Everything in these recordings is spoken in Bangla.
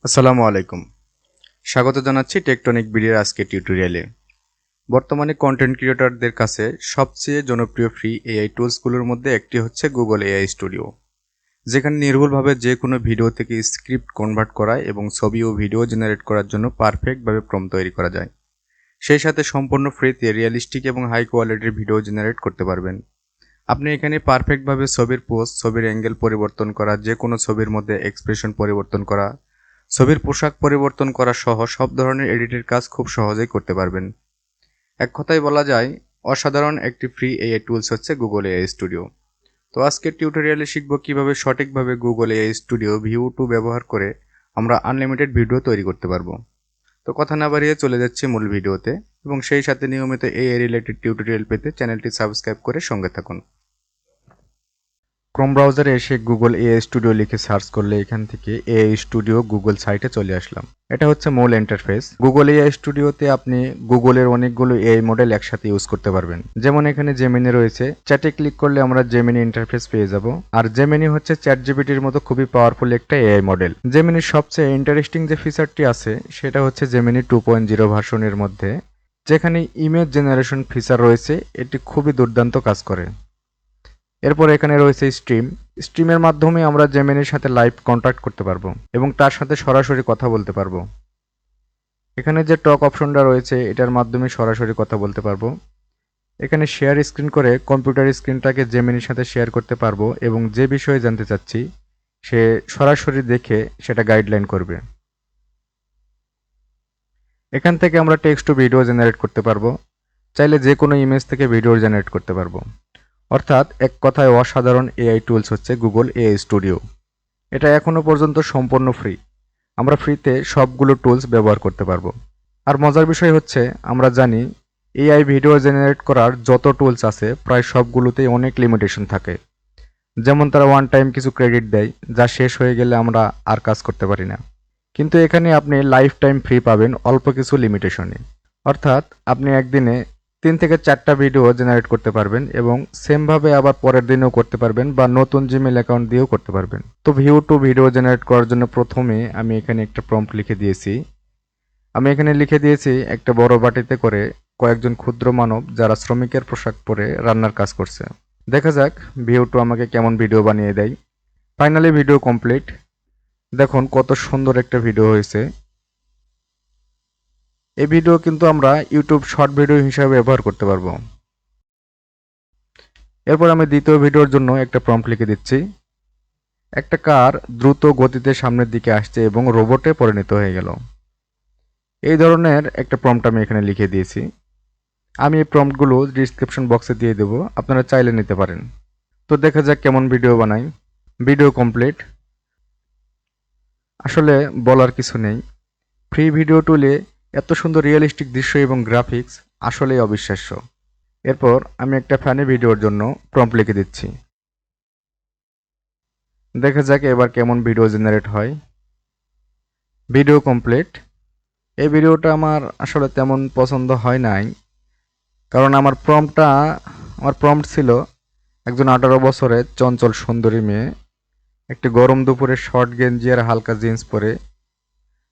আসসালামু আলাইকুম। স্বাগত জানাচ্ছি টেকটনিক বিডির আজকের টিউটোরিয়ালে। বর্তমানে কন্টেন্ট ক্রিয়েটরদের কাছে সবচেয়ে জনপ্রিয় ফ্রি এআই টুলসগুলোর মধ্যে একটি হচ্ছে গুগল এআই স্টুডিও, যেখানে নির্ভুলভাবে যে কোনো ভিডিও থেকে স্ক্রিপ্ট কনভার্ট করা এবং ছবি ও ভিডিও জেনারেট করার জন্য পারফেক্টভাবে প্রম্পট তৈরি করা যায়। সেই সাথে সম্পূর্ণ ফ্রিতে রিয়েলিস্টিক এবং হাই কোয়ালিটির ভিডিও জেনারেট করতে পারবেন। আপনি এখানে পারফেক্টভাবে ছবির পোজ, ছবির অ্যাঙ্গেল পরিবর্তন করা, যে কোনো ছবির মধ্যে এক্সপ্রেশন পরিবর্তন করা, ছবির পোশাক পরিবর্তন করা সহ সব ধরনের এডিটের কাজ খুব সহজেই করতে পারবেন। এক কথায় বলা যায় অসাধারণ একটি ফ্রি এআই টুলস হচ্ছে গুগল এআই স্টুডিও। তো আজকের টিউটোরিয়ালে শিখব কিভাবে সঠিকভাবে গুগল এআই স্টুডিও ভিউ 2 ব্যবহার করে আমরা আনলিমিটেড ভিডিও তৈরি করতে পারবো। তো কথা না বাড়িয়ে চলে যাচ্ছি মূল ভিডিওতে, এবং সেই সাথে নিয়মিত এআই রিলেটেড টিউটোরিয়াল পেতে চ্যানেলটি সাবস্ক্রাইব করে সঙ্গে থাকুন। ক্রোম ব্রাউজারে এসে গুগল এআই স্টুডিও লিখে সার্চ করলে এখান থেকে এআই স্টুডিও গুগল সাইটে চলে আসলাম। এটা হচ্ছে মূল ইন্টারফেস। গুগল এআই স্টুডিওতে আপনি গুগলের অনেকগুলো এআই মডেল একসাথে ইউজ করতে পারবেন। যেমন এখানে জেমিনি রয়েছে, চ্যাটে ক্লিক করলে আমরা জেমিনি ইন্টারফেস পেয়ে যাব। আর জেমিনি হচ্ছে চ্যাটজিপিটির মতো খুবই পাওয়ারফুল একটা এআই মডেল। জেমিনির সবচেয়ে ইন্টারেস্টিং যে ফিচারটি আছে সেটা হচ্ছে জেমিনি 2.0 ভার্সনের মধ্যে যেখানে ইমেজ জেনারেশন ফিচার রয়েছে, এটি খুবই দুর্দান্ত কাজ করে। এরপর এখানে রয়েছে স্ট্রিমের মাধ্যমে আমরা জেমিনির সাথে লাইভ কন্ট্যাক্ট করতে পারবো এবং তার সাথে সরাসরি কথা বলতে পারবো। এখানে যে টক অপশনটা রয়েছে এটার মাধ্যমে সরাসরি কথা বলতে পারবো। এখানে শেয়ার স্ক্রিন করে কম্পিউটার স্ক্রিনটাকে জেমিনির সাথে শেয়ার করতে পারবো এবং যে বিষয়ে জানতে চাচ্ছি সে সরাসরি দেখে সেটা গাইডলাইন করবে। এখান থেকে আমরা টেক্সট টু ভিডিও জেনারেট করতে পারবো। চাইলে যে কোনো ইমেজ থেকে ভিডিও জেনারেট করতে পারবো। অর্থাৎ এক কথায় অসাধারণ এআই টুলস হচ্ছে গুগল এআই স্টুডিও। এটা এখনও পর্যন্ত সম্পূর্ণ ফ্রি। আমরা ফ্রিতে সবগুলো টুলস ব্যবহার করতে পারবো। আর মজার বিষয় হচ্ছে আমরা জানি এআই ভিডিও জেনারেট করার যত টুলস আছে প্রায় সবগুলোতেই অনেক লিমিটেশন থাকে। যেমন তারা ওয়ান টাইম কিছু ক্রেডিট দেয় যা শেষ হয়ে গেলে আমরা আর কাজ করতে পারি না। কিন্তু এখানে আপনি লাইফ টাইম ফ্রি পাবেন অল্প কিছু লিমিটেশনে। অর্থাৎ আপনি একদিনে 3 থেকে 4টা ভিডিও জেনারেট করতে পারবেন এবং সেমভাবে আবার পরের দিনেও করতে পারবেন বা নতুন জিমেল অ্যাকাউন্ট দিয়েও করতে পারবেন। তো ভিউ টু ভিডিও জেনারেট করার জন্য প্রথমে আমি এখানে একটা প্রম্পট লিখে দিয়েছি। আমি এখানে লিখে দিয়েছি একটা বড় বাটিতে করে কয়েকজন ক্ষুদ্র মানব যারা শ্রমিকের পোশাক পরে রান্নার কাজ করছে। দেখা যাক ভিউ টু আমাকে কেমন ভিডিও বানিয়ে দেয়। Finally video complete. দেখুন কত সুন্দর একটা ভিডিও হয়েছে। এই ভিডিও কিন্তু আমরা ইউটিউব শর্ট ভিডিও হিসাবে ব্যবহার করতে পারবো। এরপর আমি দ্বিতীয় ভিডিওর জন্য একটা প্রম্পট লিখে দিচ্ছি। একটা কার দ্রুত গতিতে সামনের দিকে আসছে এবং রোবটে পরিণত হয়ে গেল। এই ধরনের একটা প্রম্পট আমি এখানে লিখে দিয়েছি। আমি এই প্রম্পটগুলো ডিসক্রিপশন বক্সে দিয়ে দেবো, আপনারা চাইলে নিতে পারেন। তো দেখা যাক কেমন ভিডিও বানাই। Video complete. আসলে বলার কিছু নেই, ফ্রি ভিডিও টুলে এত সুন্দর রিয়েলিস্টিক দৃশ্য এবং গ্রাফিক্স আসলেই অবিশ্বাস্য। এরপর আমি একটা ফানি ভিডিওর জন্য প্রম্পট লিখে দিচ্ছি। দেখা যাক এবার কেমন ভিডিও জেনারেট হয়। Video complete. এই ভিডিওটা আমার আসলে তেমন পছন্দ হয় নাই, কারণ আমার প্রম্পট ছিল একজন 18 বছরের চঞ্চল সুন্দরী মেয়ে একটি গরম দুপুরে শর্ট গেঞ্জি আর হালকা জিন্স পরে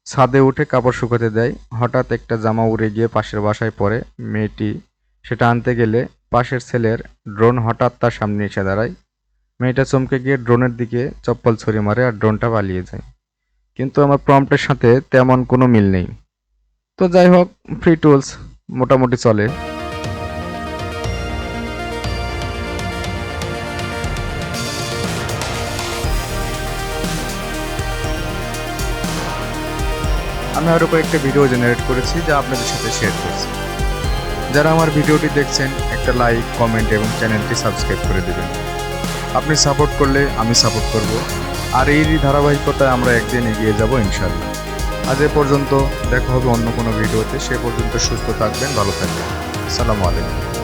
ছাদে উঠে কাপড় শুকাতে দেয়। হঠাৎ একটা জামা উড়ে গিয়ে পাশের বাসায় পড়ে। মেয়েটি সেটা আনতে গেলে পাশের ছেলের ড্রোন হঠাৎ তার সামনে এসে দাঁড়ায়। মেয়েটা চমকে গিয়ে ড্রোনের দিকে চপ্পল ছুঁড়ে মারে আর ড্রোনটা পালিয়ে যায়। কিন্তু আমার প্রম্পটের সাথে তেমন কোনো মিল নেই। তো যাই হোক, ফ্রি টুলস মোটামুটি চলে। আমি আরও কয়েকটা ভিডিও জেনারেট করেছি যা আপনাদের সাথে শেয়ার করছি। যারা আমার ভিডিওটি দেখছেন একটা লাইক, কমেন্ট এবং চ্যানেলটি সাবস্ক্রাইব করে দেবেন। আপনি সাপোর্ট করলে আমি সাপোর্ট করব, আর এই ধারাবাহিকতায় আমরা একদিন এগিয়ে যাব ইনশাআল্লাহ। আজ এ পর্যন্ত, দেখা হবে অন্য কোনো ভিডিওতে। সে পর্যন্ত সুস্থ থাকবেন, ভালো থাকবেন। আসসালামু আলাইকুম।